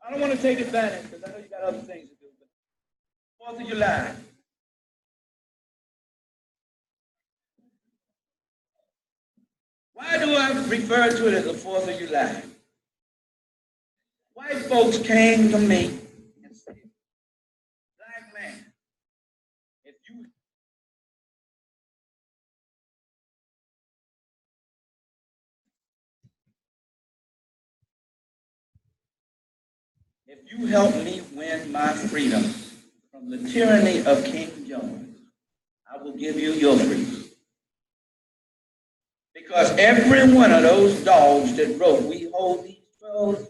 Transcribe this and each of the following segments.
I don't want to take advantage because I know you got other things to do. But 4th of July. Why do I refer to it as the 4th of July? White folks came to me and said, black man, if you help me win my freedom from the tyranny of King George, I will give you your freedom. Because every one of those dogs that wrote, we hold these truths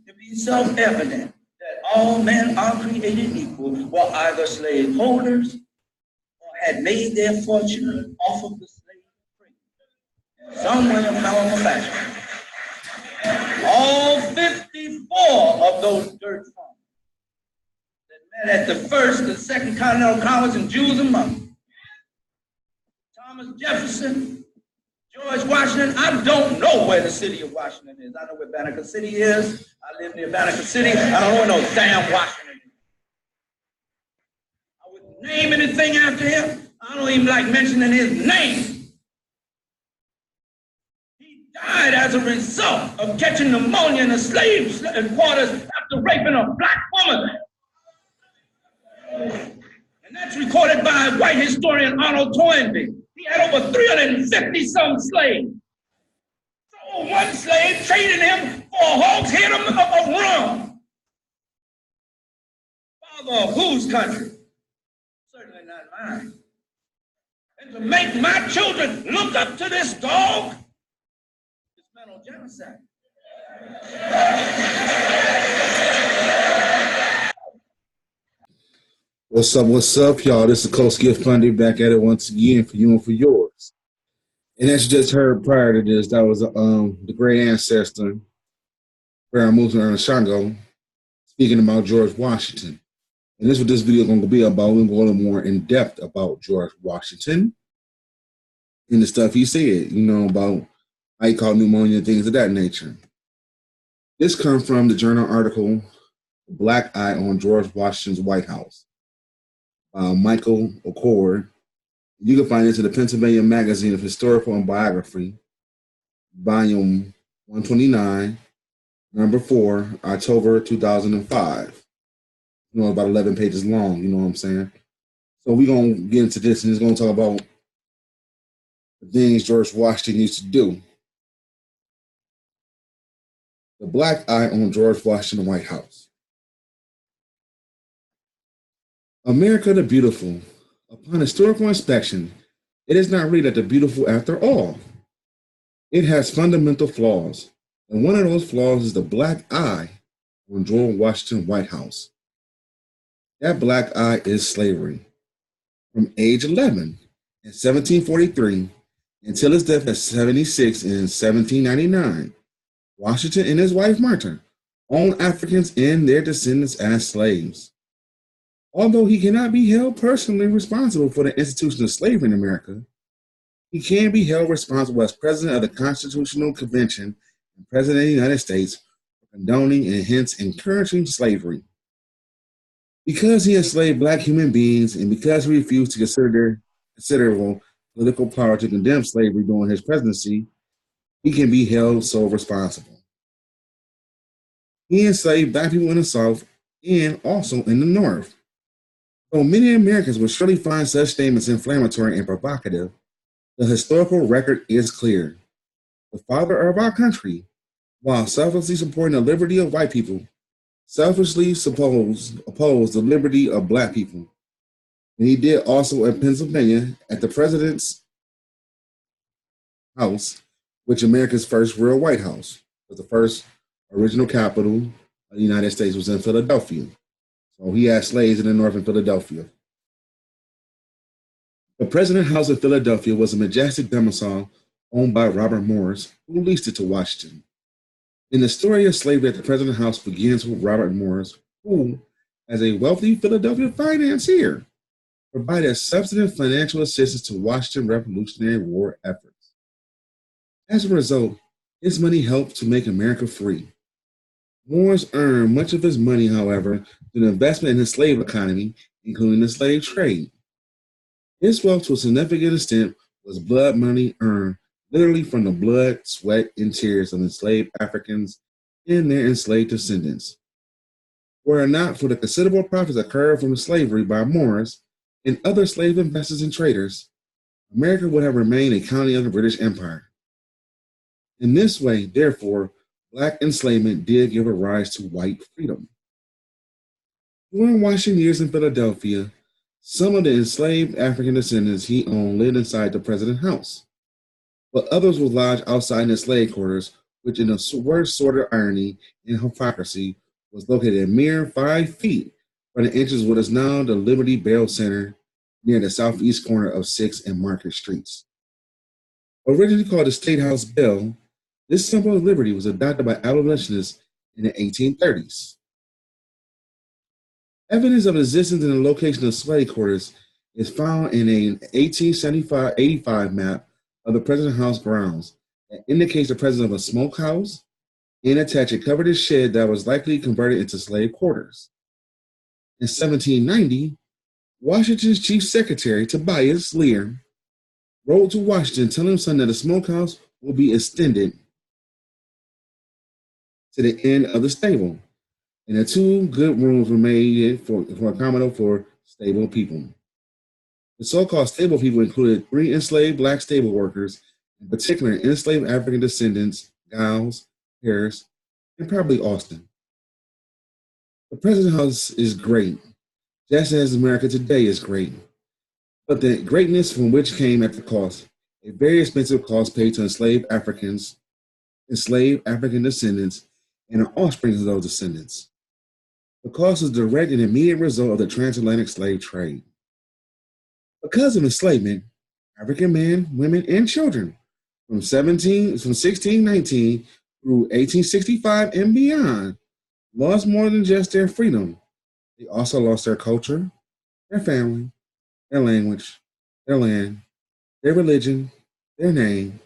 to be self-evident that all men are created equal, were either slaveholders or had made their fortune off of the slave trade. Some way of powerful fashion. All 54 of those dirt farmers that met at the First and Second Continental Congress in Jews among them. Thomas Jefferson, George Washington. I don't know where the city of Washington is. I know where Banneker City is. I live near Banneker City. I don't know where no damn Washington is. I wouldn't name anything after him. I don't even like mentioning his name. He died as a result of catching pneumonia in the slave quarters after raping a black woman. And that's recorded by white historian Arnold Toynbee. He had over 350-some slaves. So one slave traded him for a hogshead of rum. Father of whose country? Certainly not mine. And to make my children look up to this dog is mental genocide. What's up, y'all? This is Coach Gift Fundy back at it once again for you and for yours. And as you just heard prior to this, that was the great ancestor, Barashango, speaking about George Washington. And this is what this video is going to be about. We're going to go a little more in depth about George Washington and the stuff he said, about how he caught pneumonia and things of that nature. This comes from the journal article, Black Eye on George Washington's White House. Michael Coard. You can find this in the Pennsylvania Magazine of Historical and Biography, volume 129, number 4, October 2005. About 11 pages long, you know what I'm saying? So we're going to get into this, and it's going to talk about the things George Washington used to do. The Black Eye on George Washington White House. America the Beautiful. Upon historical inspection, it is not really that beautiful after all. It has fundamental flaws, and one of those flaws is the black eye on George Washington White House. That black eye is slavery. From age 11 in 1743 until his death at 76 in 1799, Washington and his wife Martha owned Africans and their descendants as slaves. Although he cannot be held personally responsible for the institution of slavery in America, he can be held responsible as president of the Constitutional Convention and president of the United States for condoning and hence encouraging slavery. Because he enslaved black human beings and because he refused to consider considerable political power to condemn slavery during his presidency, he can be held so responsible. He enslaved black people in the South and also in the North. Though many Americans will surely find such statements inflammatory and provocative, the historical record is clear. The father of our country, while selflessly supporting the liberty of white people, selfishly opposed the liberty of black people. And he did also in Pennsylvania at the president's house, which America's first real White House, was the first original capital of the United States was in Philadelphia. So he had slaves in the north in Philadelphia. The President House of Philadelphia was a majestic domicile owned by Robert Morris, who leased it to Washington. And the story of slavery at the President House begins with Robert Morris, who, as a wealthy Philadelphia financier, provided substantive financial assistance to Washington Revolutionary War efforts. As a result, his money helped to make America free. Morris earned much of his money, however, through the investment in the slave economy, including the slave trade. His wealth, to a significant extent, was blood money earned literally from the blood, sweat, and tears of enslaved Africans and their enslaved descendants. Were it not for the considerable profits occurred from slavery by Moors and other slave investors and traders, America would have remained a colony of the British Empire. In this way, therefore, black enslavement did give a rise to white freedom. During Washington's years in Philadelphia, some of the enslaved African descendants he owned lived inside the president's house, but others were lodged outside in the slave quarters, which, in the worst sort of irony and hypocrisy, was located a mere 5 feet from the entrance of what is now the Liberty Bell Center near the southeast corner of 6th and Market Streets. Originally called the State House Bell, this symbol of liberty was adopted by abolitionists in the 1830s. Evidence of existence in the location of slave quarters is found in an 1875 map of the President's House grounds that indicates the presence of a smokehouse and attached a covered shed that was likely converted into slave quarters. In 1790, Washington's Chief Secretary, Tobias Lear, wrote to Washington telling him that the smokehouse will be extended to the end of the stable, and the 2 good rooms were made for accommodation for stable people. The so-called stable people included 3 enslaved black stable workers, in particular enslaved African descendants, Giles, Harris, and probably Austin. The President's House is great, just as America today is great, but the greatness from which came at the cost, a very expensive cost paid to enslaved Africans, enslaved African descendants, and the offspring of those descendants. The cost is a direct and immediate result of the transatlantic slave trade. Because of enslavement, African men, women, and children from 1619 through 1865 and beyond lost more than just their freedom. They also lost their culture, their family, their language, their land, their religion, their name,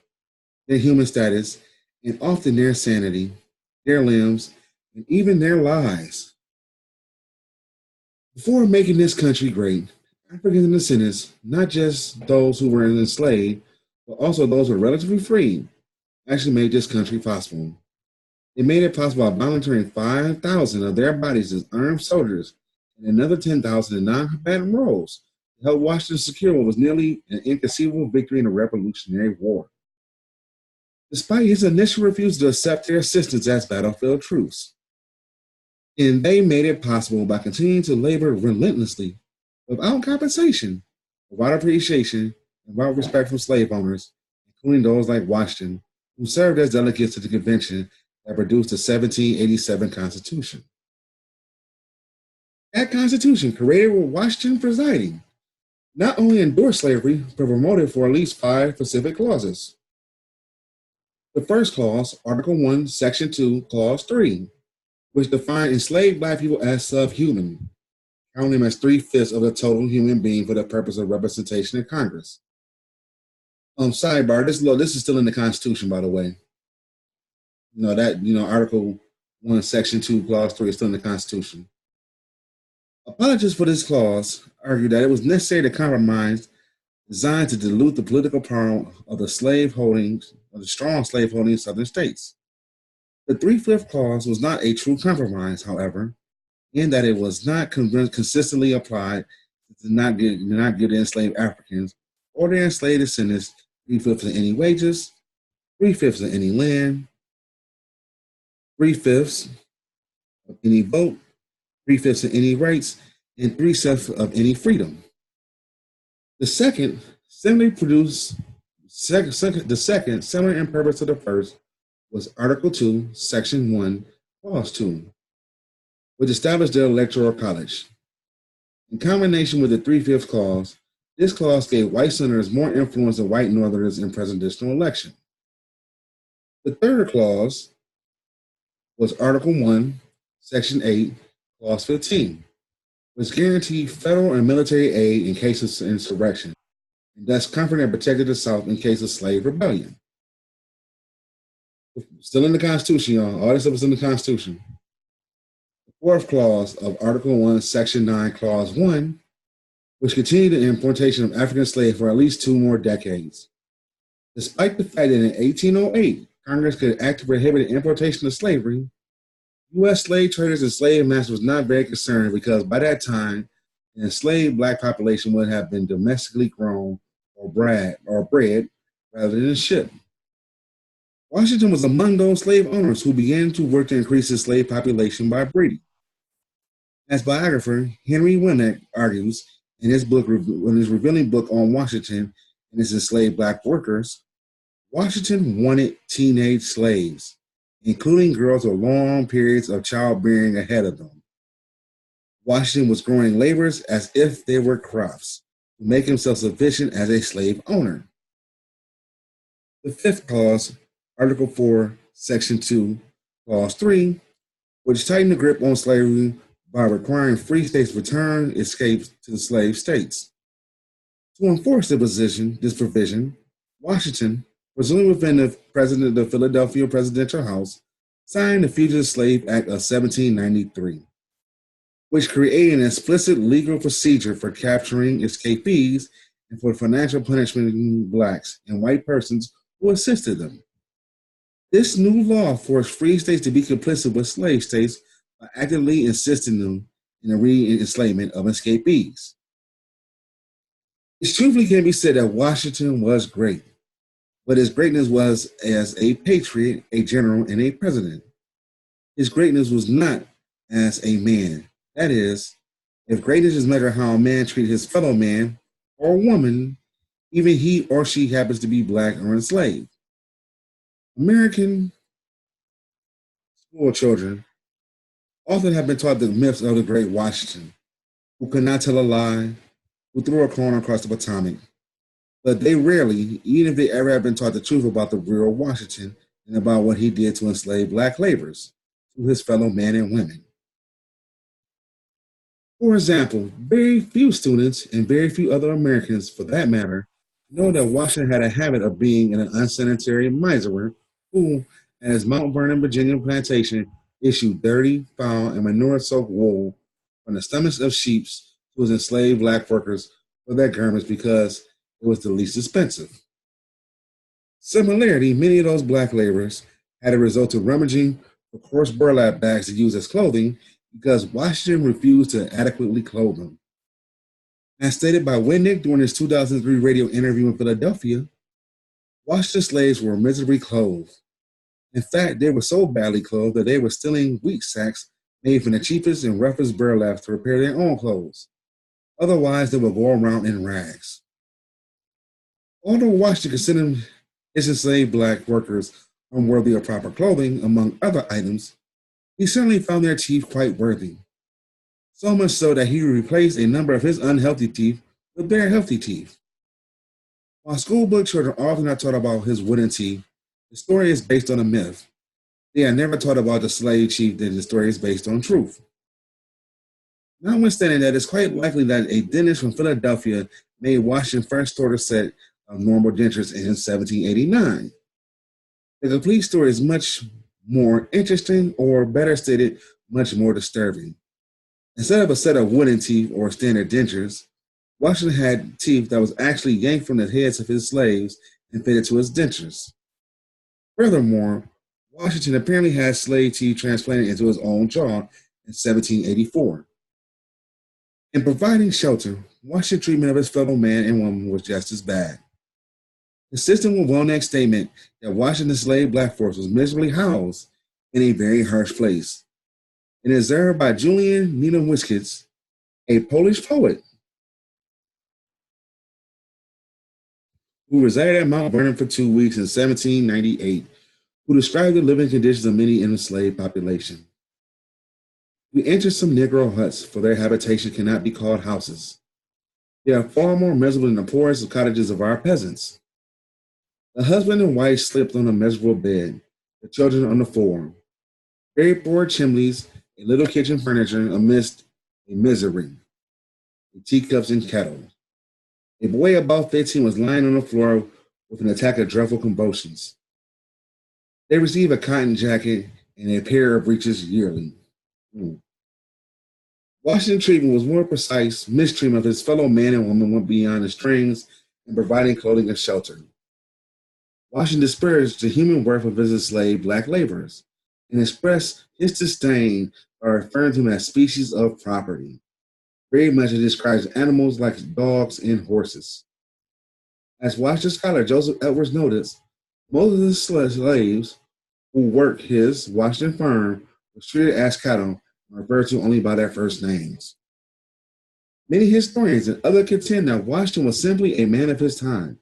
their human status, and often their sanity, their limbs, and even their lives. Before making this country great, African descendants, not just those who were enslaved, but also those who were relatively free, actually made this country possible. They made it possible by volunteering 5,000 of their bodies as armed soldiers and another 10,000 in non-combatant roles to help Washington secure what was nearly an inconceivable victory in the Revolutionary War. Despite his initial refusal to accept their assistance as battlefield troops. And they made it possible by continuing to labor relentlessly without compensation, without appreciation, and without respect from slave owners, including those like Washington, who served as delegates to the convention that produced the 1787 Constitution. That Constitution, created with Washington presiding, not only endorsed slavery, but promoted for at least 5 specific clauses. The first clause, Article 1, Section 2, Clause 3, which defined enslaved black people as subhuman, counting them as 3/5 of the total human being for the purpose of representation in Congress. Sidebar, this is still in the Constitution, by the way. Article 1, Section 2, Clause 3 is still in the Constitution. Apologists for this clause argue that it was necessary to compromise designed to dilute the political power of the strong slaveholding in southern states. The 3/5 clause was not a true compromise, however, in that it was not consistently applied to not give the enslaved Africans or their enslaved descendants 3/5 of any wages, 3/5 of any land, 3/5 of any vote, 3/5 of any rights, and 3/5 of any freedom. The second, similar in purpose to the first, was Article 2, Section 1, Clause 2, which established the Electoral College. In combination with the 3/5 clause, this clause gave white Southerners more influence than white Northerners in presidential election. The third clause was Article 1, Section 8, Clause 15, which guaranteed federal and military aid in case of insurrection, and thus comforted and protected the South in case of slave rebellion. Still in the Constitution, y'all. All this stuff is in the Constitution. fourth clause of Article 1, Section 9, Clause 1, which continued the importation of African slaves for at least 2 more decades. Despite the fact that in 1808, Congress could act to prohibit the importation of slavery, U.S. slave traders and slave masters were not very concerned because by that time, the enslaved black population would have been domestically grown or bred rather than shipped. Washington was among those slave owners who began to work to increase the slave population by breeding. As biographer Henry Winnick argues in his revealing book on Washington and his enslaved black workers, Washington wanted teenage slaves, including girls with long periods of childbearing ahead of them. Washington was growing laborers as if they were crops to make himself sufficient as a slave owner. The fifth clause, Article 4, Section 2, Clause 3, which tightened the grip on slavery by requiring free states to return escapes to the slave states. To enforce this provision, Washington, presumably within the president of the Philadelphia Presidential House, signed the Fugitive Slave Act of 1793, which created an explicit legal procedure for capturing escapees and for financial punishment of blacks and white persons who assisted them. This new law forced free states to be complicit with slave states by actively assisting them in the re-enslavement of escapees. It truthfully can be said that Washington was great, but his greatness was as a patriot, a general, and a president. His greatness was not as a man. That is, if greatness is measured how a man treats his fellow man or woman, even he or she happens to be black or enslaved. American school children often have been taught the myths of the great Washington, who could not tell a lie, who threw a corner across the Potomac. But they rarely, even if they ever have been taught the truth about the real Washington and about what he did to enslave black laborers, to his fellow men and women. For example, very few students and very few other Americans, for that matter, know that Washington had a habit of being an unsanitary miser who, at his Mount Vernon, Virginia plantation, issued dirty, foul, and manure-soaked wool from the stomachs of sheep to his enslaved black workers for their garments because it was the least expensive. Similarly, many of those black laborers had a result of rummaging for coarse burlap bags to use as clothing because Washington refused to adequately clothe them. As stated by Winnick during his 2003 radio interview in Philadelphia, Washington slaves were miserably clothed. In fact, they were so badly clothed that they were stealing wheat sacks made from the cheapest and roughest burlap to repair their own clothes. Otherwise, they would go around in rags. Although Washington considered his enslaved black workers unworthy of proper clothing, among other items, he certainly found their teeth quite worthy. So much so that he replaced a number of his unhealthy teeth with their healthy teeth. While schoolbook children often are taught about his wooden teeth, the story is based on a myth. They are never taught about the slave chief that the story is based on truth. Notwithstanding that, it's quite likely that a dentist from Philadelphia made Washington first sort of set of normal dentures in 1789. The complete story is much more interesting, or better stated, much more disturbing. Instead of a set of wooden teeth or standard dentures, Washington had teeth that was actually yanked from the heads of his slaves and fitted to his dentures. Furthermore, Washington apparently had slave teeth transplanted into his own jaw in 1784. In providing shelter, Washington's treatment of his fellow man and woman was just as bad. Consistent with Winnick's statement that Washington's slave black force was miserably housed in a very harsh place. It is observed by Julian Nienawiskitz, a Polish poet who resided at Mount Vernon for 2 weeks in 1798, who described the living conditions of many in the slave population. We entered some Negro huts, for their habitation cannot be called houses. They are far more miserable than the poorest of cottages of our peasants. The husband and wife slept on a miserable bed, the children on the floor. Very poor chimneys, a little kitchen furniture amidst a misery, teacups and kettle. A boy about 15 was lying on the floor with an attack of dreadful convulsions. They receive a cotton jacket and a pair of breeches yearly. Washington's treatment was more precise. Mistreatment of his fellow man and woman went beyond the strings and providing clothing and shelter. Washington disparaged the human worth of his enslaved black laborers and expressed his disdain by referring to them as species of property. Very much it describes animals like dogs and horses. As Washington scholar Joseph Edwards noticed, most of the slaves who worked his Washington firm were treated as cattle and referred to only by their first names. Many historians and others contend that Washington was simply a man of his time,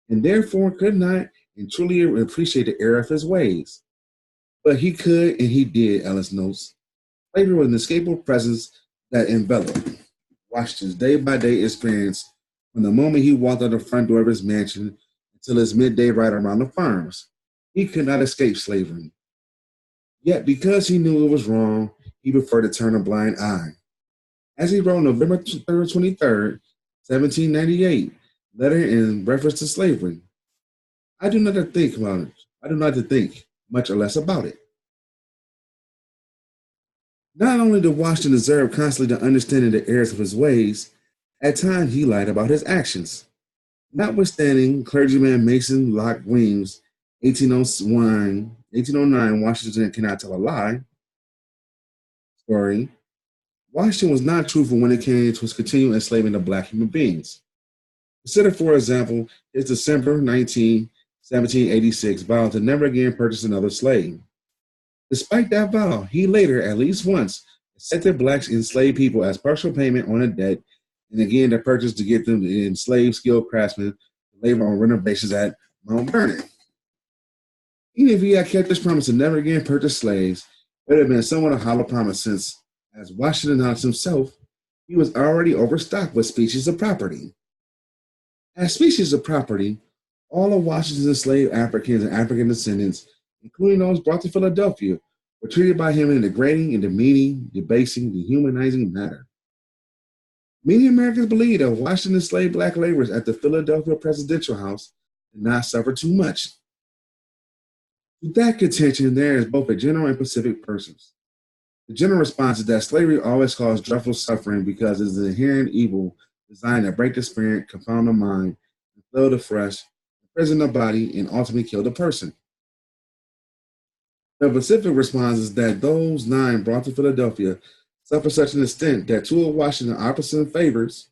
and therefore could not and truly appreciate the error of his ways. But he could and he did, Ellis notes. Slavery was an inescapable presence that enveloped Washington's day-by-day experience from the moment he walked out the front door of his mansion until his midday ride around the farms. He could not escape slavery. Yet because he knew it was wrong, he preferred to turn a blind eye. As he wrote November 23rd, 1798, letter in reference to slavery, I do not think about it. I do not think much or less about it. Not only did Washington deserve constantly the understanding the errors of his ways, at times he lied about his actions. Notwithstanding clergyman Mason Locke Weems' 1809 Washington Cannot Tell a Lie story, Washington was not truthful when it came to his continued enslaving of black human beings. Consider, for example, his December 19, 1786 vow to never again purchase another slave. Despite that vow, he later, at least once, accepted blacks enslaved people as partial payment on a debt, and again to purchase to get them enslaved skilled craftsmen to labor on renovations at Mount Vernon. Even if he had kept his promise to never again purchase slaves, it would have been somewhat a hollow promise since, as Washington announced himself, he was already overstocked with species of property. As species of property, all of Washington's enslaved Africans and African descendants, including those brought to Philadelphia, were treated by him in a degrading and demeaning, debasing, dehumanizing manner. Many Americans believe that Washington enslaved black laborers at the Philadelphia Presidential House did not suffer too much. To that contention, there is both a general and specific purpose. The general response is that slavery always caused dreadful suffering because it is an inherent evil designed to break the spirit, confound the mind, inflame the flesh, imprison the body, and ultimately kill the person. The specific response is that those 9 brought to Philadelphia suffered such an extent that 2 of Washington's opposite favors,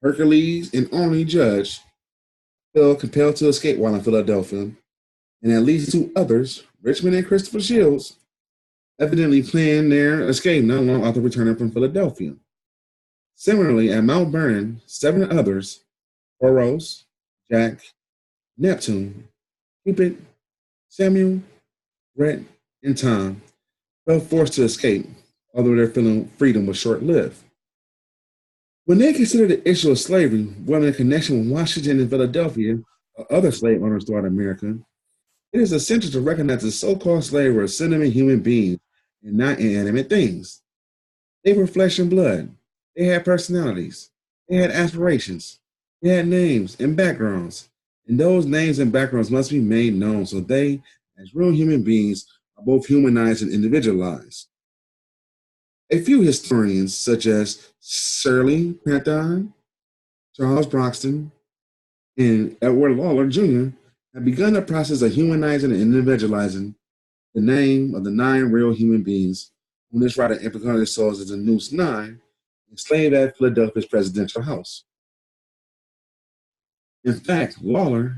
Hercules and Only Judge, felt compelled to escape while in Philadelphia, and at least 2 others, Richmond and Christopher Shields, evidently planned their escape not long after returning from Philadelphia. Similarly, at Mount Vernon, 7 others, Horace, Jack, Neptune, Cupid, Samuel, Rhett, and Tom, felt forced to escape, although their freedom was short-lived. When they consider the issue of slavery, whether in connection with Washington and Philadelphia or other slave owners throughout America, it is essential to recognize that so-called slaves were sentient human beings and not inanimate things. They were flesh and blood. They had personalities. They had aspirations. They had names and backgrounds. And those names and backgrounds must be made known so they, as real human beings, are both humanized and individualized. A few historians, such as Shirley Patton, Charles Broxton, and Edward Lawler Jr., have begun the process of humanizing and individualizing the name of the 9 real human beings whom this writer implicated souls as the Noose 9, enslaved at Philadelphia's presidential house. In fact, Lawler,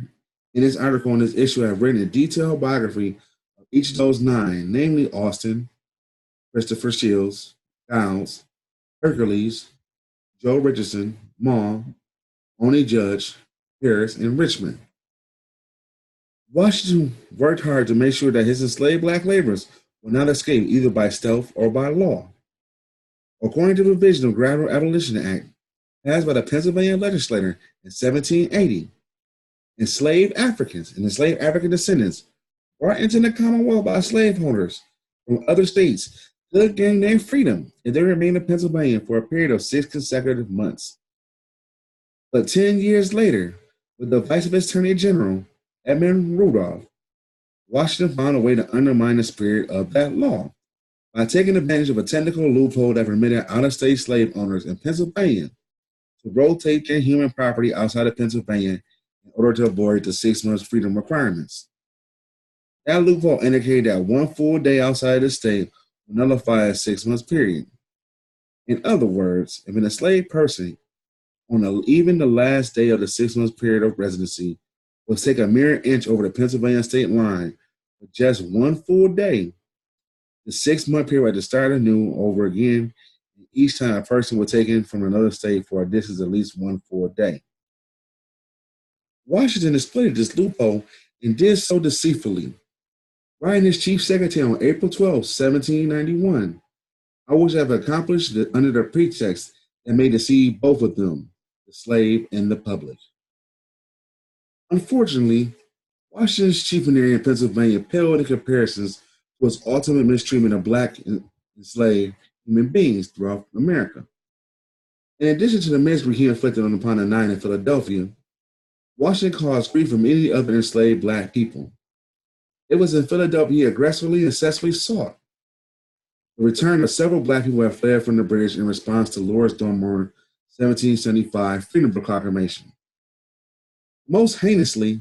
in his article on this issue, have written a detailed biography of each of those 9, namely Austin, Christopher Shields, Giles, Hercules, Joe Richardson, Maul, Only Judge, Harris, and Richmond. Washington worked hard to make sure that his enslaved black laborers will not escape either by stealth or by law. According to the provision of Gradual Abolition Act, passed by the Pennsylvania legislature in 1780, enslaved Africans and enslaved African descendants brought into the Commonwealth by slaveholders from other states could gain their freedom if they remained in Pennsylvania for a period of 6 consecutive months. But 10 years later, with the advice of his Attorney General, Edmund Rudolph, Washington found a way to undermine the spirit of that law. by taking advantage of a technical loophole that permitted out-of-state slave owners in Pennsylvania to rotate their human property outside of Pennsylvania in order to avoid the 6 months freedom requirements. That loophole indicated that one full day outside the state would nullify a 6 months period. In other words, if an enslaved person on even the last day of the 6 months period of residency was take a mere inch over the Pennsylvania state line for just one full day, the 6 month period had to start anew over again. Each time a person was taken from another state for a distance of at least one full day. Washington exploited this loophole and did so deceitfully. Writing his chief secretary on April 12, 1791, I wish I have accomplished it under the pretext that may deceive both of them, the slave and the public. Unfortunately, Washington's chieftaincy in Pennsylvania paled in comparisons to his ultimate mistreatment of black enslaved human beings throughout America. In addition to the misery he inflicted upon the 9 in Philadelphia, Washington caused grief from many other enslaved black people. It was in Philadelphia he aggressively and successfully sought the return of several black people who had fled from the British in response to Lord Dunmore's 1775 Freedom Proclamation. Most heinously,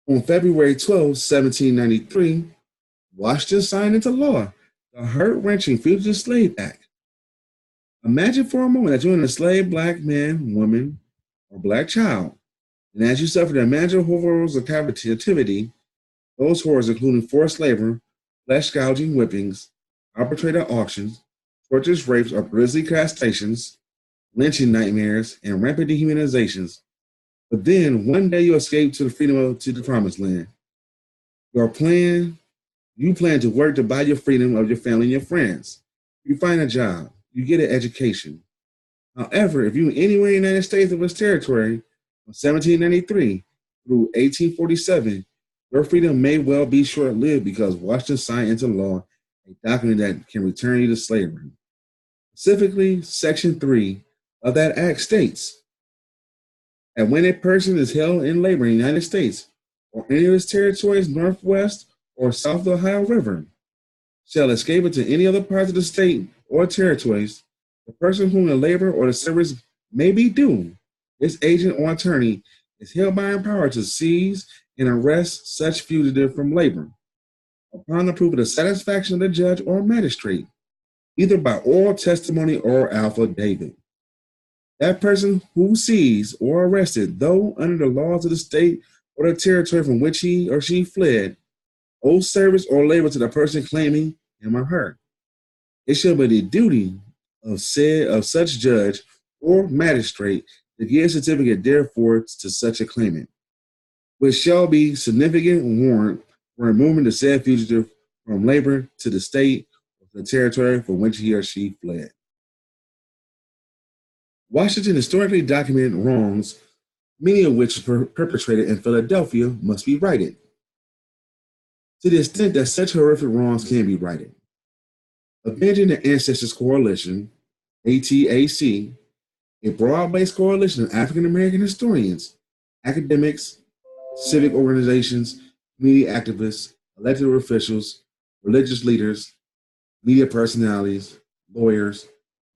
on February 12, 1793, Washington signed into law the heart-wrenching Fugitive Slave Act. Imagine for a moment that you're an enslaved black man, woman, or black child, and as you suffer the imaginable horrors of captivity, those horrors including forced labor, flesh-gouging whippings, arbitrary auctions, torturous rapes or grisly castrations, lynching nightmares, and rampant dehumanizations. But then one day you escape to the freedom to the promised land. You plan to work to buy your freedom of your family and your friends. You find a job. You get an education. However, if you're anywhere in the United States or its territory from 1793 through 1847, your freedom may well be short-lived because Washington signed into law a document that can return you to slavery. Specifically, Section 3 of that act states that when a person is held in labor in the United States or any of its territories northwest or south of the Ohio River shall escape into any other parts of the state or territories, the person whom the labor or the service may be due, its agent or attorney, is hereby empowered to seize and arrest such fugitive from labor upon the proof of the satisfaction of the judge or magistrate, either by oral testimony or affidavit. That person who seized or arrested, though under the laws of the state or the territory from which he or she fled, owes service or labor to the person claiming him or her. It shall be the duty of such judge or magistrate to give a certificate therefore to such a claimant, which shall be significant warrant for removing the said fugitive from labor to the state or the territory from which he or she fled. Washington historically documented wrongs, many of which were perpetrated in Philadelphia, must be righted. To the extent that such horrific wrongs can be righted, Avenging the Ancestors Coalition, ATAC, a broad-based coalition of African-American historians, academics, civic organizations, community activists, elected officials, religious leaders, media personalities, lawyers,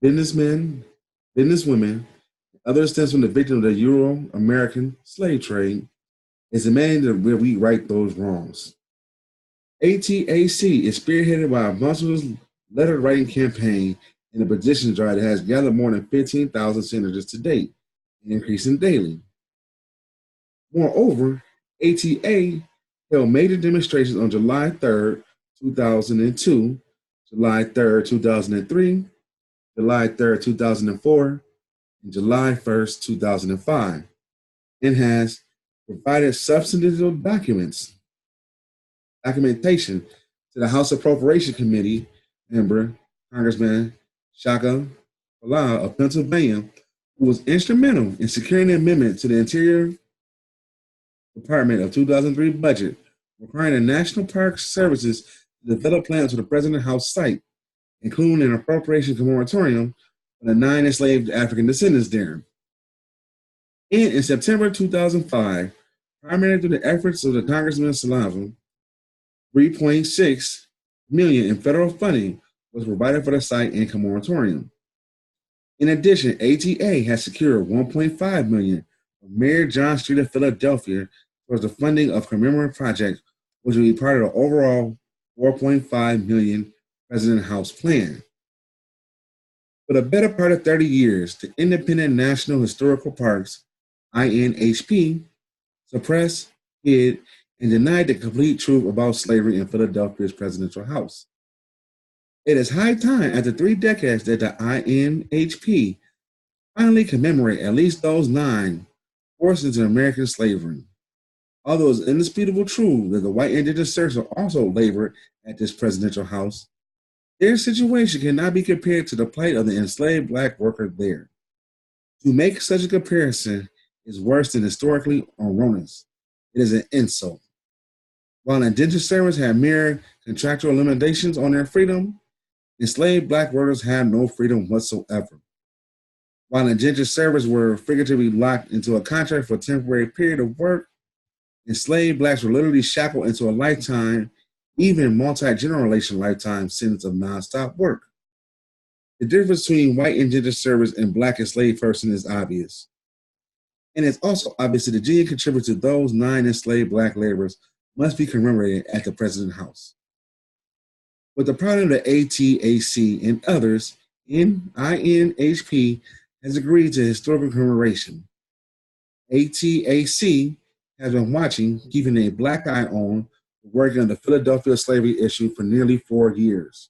businessmen, businesswomen, and others stems from the victim of the Euro-American slave trade, is demanding that we right those wrongs. ATAC is spearheaded by a monstrous letter-writing campaign and a petition drive that has gathered more than 15,000 signatures to date, and increasing daily. Moreover, ATA held major demonstrations on July 3rd, 2002, July 3rd, 2003, July 3rd, 2004, and July 1st, 2005, and has provided substantive documentation to the House Appropriation Committee member, Congressman Ishakamusa of Pennsylvania, who was instrumental in securing the amendment to the Interior Department of 2003 budget, requiring the National Park Services to develop plans for the President House site, including an appropriation moratorium for the 9 enslaved African descendants there. And in September 2005, primarily through the efforts of the Congressman Salava, $3.6 million in federal funding was provided for the site and commemoratorium. In addition, ATA has secured $1.5 million from Mayor John Street of Philadelphia towards the funding of commemorative projects, which will be part of the overall $4.5 million President House plan. For the better part of 30 years, the Independent National Historical Parks, INHP, suppressed, hid, and denied the complete truth about slavery in Philadelphia's presidential house. It is high time, after 3 decades, that the INHP finally commemorate at least those 9 forced into American slavery. Although it's indisputable true that the white indigenous serfs also labored at this presidential house, their situation cannot be compared to the plight of the enslaved black worker there. To make such a comparison is worse than historically erroneous. It is an insult. While indigenous servants had mere contractual limitations on their freedom, enslaved black workers had no freedom whatsoever. While indigenous servants were figuratively locked into a contract for a temporary period of work, enslaved blacks were literally shackled into a lifetime, even multi-generation lifetime sentence of nonstop work. The difference between white indigenous servants and black enslaved persons is obvious. And it's also obvious that the genuine contributors to those 9 enslaved black laborers must be commemorated at the President's house. With the problem of the ATAC and others, INHP has agreed to historical commemoration. ATAC has been watching, keeping a black eye on, working on the Philadelphia slavery issue for nearly 4 years.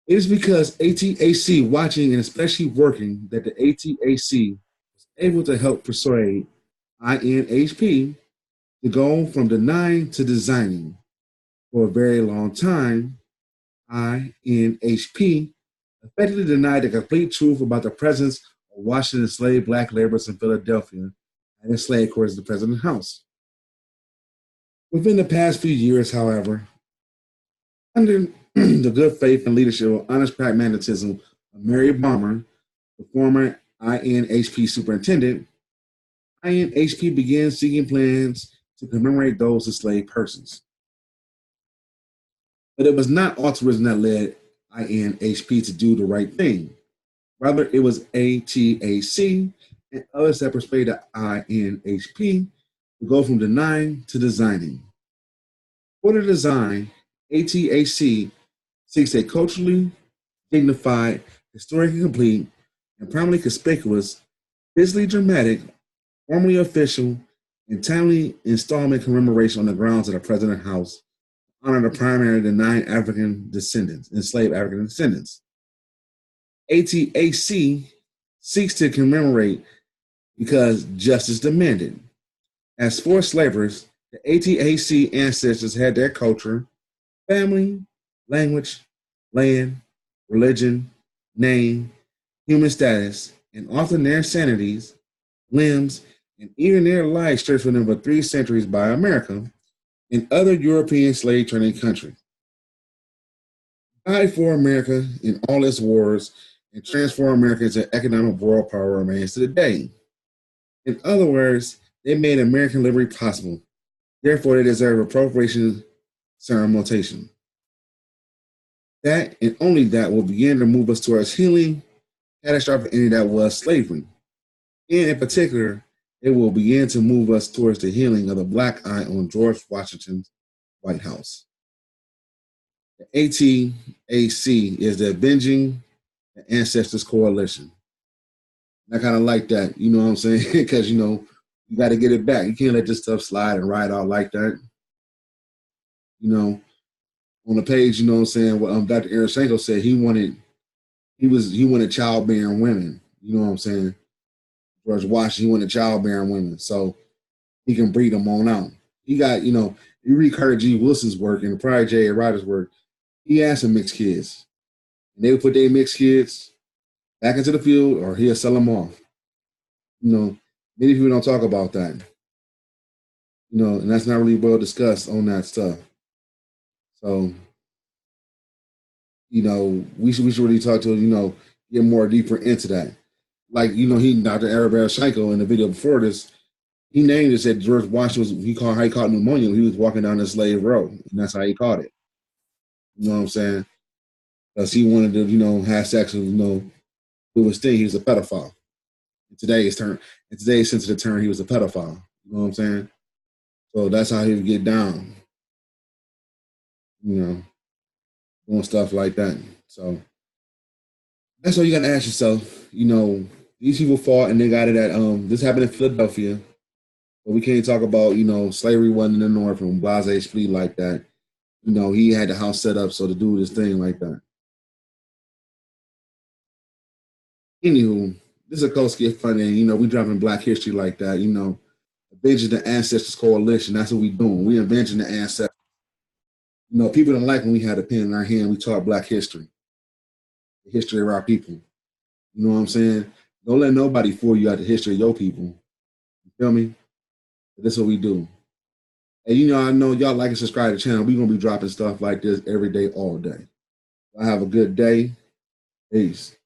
It is because ATAC watching and especially working that the ATAC was able to help persuade INHP to go from denying to designing. For a very long time, INHP effectively denied the complete truth about the presence of Washington enslaved black laborers in Philadelphia at its slave quarters at the President's house. Within the past few years, however, under the good faith and leadership of honest pragmatism of Mary Balmer, the former INHP superintendent, INHP began seeking plans to commemorate those enslaved persons. But it was not altruism that led INHP to do the right thing. Rather, it was ATAC and others that persuaded INHP to go from denying to designing. For the design, ATAC seeks a culturally dignified, historically complete, and prominently conspicuous, visually dramatic, formally official, and timely installment commemoration on the grounds of the President's house to honor the primary of the 9 enslaved African descendants. ATAC seeks to commemorate because justice demanded. As forced laborers, the ATAC ancestors had their culture, family, language, land, religion, name, human status, and often their sanities, limbs, and even their lives stripped from them for 3 centuries by America and other European slave trading countries. Died for America in all its wars and transformed America into economic world power remains to the day. In other words, they made American liberty possible. Therefore, they deserve appropriation ceremoniation. That and only that will begin to move us towards healing catastrophic ending that was slavery. And in particular, it will begin to move us towards the healing of the black eye on George Washington's White House. The ATAC is the Avenging the Ancestors Coalition. I kind of like that, you know what I'm saying? Because, you got to get it back. You can't let this stuff slide and ride out like that. On the page, you know what I'm saying, what Dr. Barashango said he wanted childbearing women. You know what I'm saying? George Washington, he wanted childbearing women, so he can breed them on out. He got, you read Carter G. Wilson's work and probably J.A. Ryder's work, he had some mixed kids. And they would put their mixed kids back into the field or he'll sell them off. Many people don't talk about that. And that's not really well discussed on that stuff. So, we should really talk to, get more deeper into that. Like, Dr. Barashango in the video before this, he named it, said George Washington he caught pneumonia when he was walking down the slave road. And that's how he caught it. You know what I'm saying? Because he wanted to, have sex with, with his thing. He was a pedophile. In today's sense of the term, he was a pedophile. You know what I'm saying? So that's how he would get down. Doing stuff like that. So that's all you gotta ask yourself. These people fought and they got it at this happened in Philadelphia. But we can't talk about, slavery wasn't in the North and Blase flee like that. He had the house set up so to do this thing like that. Anywho, this is a coast get funny, and we dropping Black history like that. Avenging the Ancestors Coalition. That's what we doing. We avenging the ancestors. People don't like when we had a pen in our hand. We taught Black history, the history of our people. You know what I'm saying? Don't let nobody fool you out the history of your people. You feel me? That's what we do. And I know y'all like and subscribe to the channel. We're gonna be dropping stuff like this every day, all day. I have a good day. Peace.